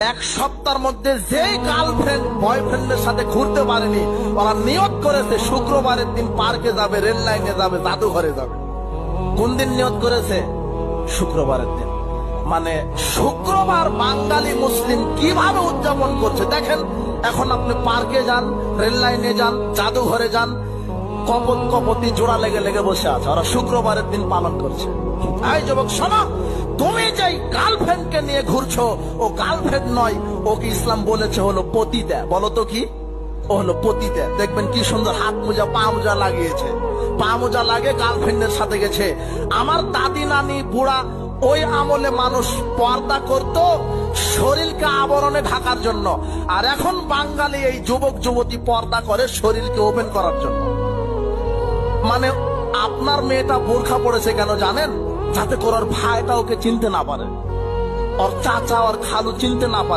এক সপ্তাহের মধ্যে যে গার্লফ্রেন্ড বয়ফ্রেন্ডের সাথে ঘুরতে পারেনি, ওরা নিয়ত করেছে শুক্রবারের দিন পার্কে যাবে, রেল লাইনে যাবে, জাদুঘরে যাবে। কোন দিন নিয়ত করেছে? শুক্রবারের দিন। মানে শুক্রবার বাঙালি মুসলিম কিভাবে উদযাপন করছে দেখেন। এখন আপনি পার্কে যান, রেল লাইনে যান, জাদুঘরে যান, কপত কপতি জোড়া লেগে লেগে বসে আছে, ওরা শুক্রবারের দিন পালন করছে। এই যুবক শোনো, তুমি যে গার্লফ্রেন্ডকে নিয়ে ঘুরছো, ও গার্লফ্রেন্ড নয়, ওকে ইসলাম বলেছে হলো পতিতা। বলো তো কি? ও হলো পতিতা। দেখবেন কি সুন্দর হাত মোজা পা মোজা লাগিয়েছে, পা মোজা লাগে গার্লফ্রেন্ডের সাথে গেছে। আমার দাদি নানি বুড়া ওই আমলে মানুষ পর্দা করত শরীরকে আবরণে ঢাকার জন্য, আর এখন বাঙালি এই যুবক যুবতী পর্দা করে শরীরকে ওপেন করার জন্য। মানে আপনার মেয়েটা বোরখা পড়েছে কেন জানেন? যাতে করে ওর ভাইটা ওকে চিনতে না পারে, ওর চাচা ওর খালু চিনতে না পারে।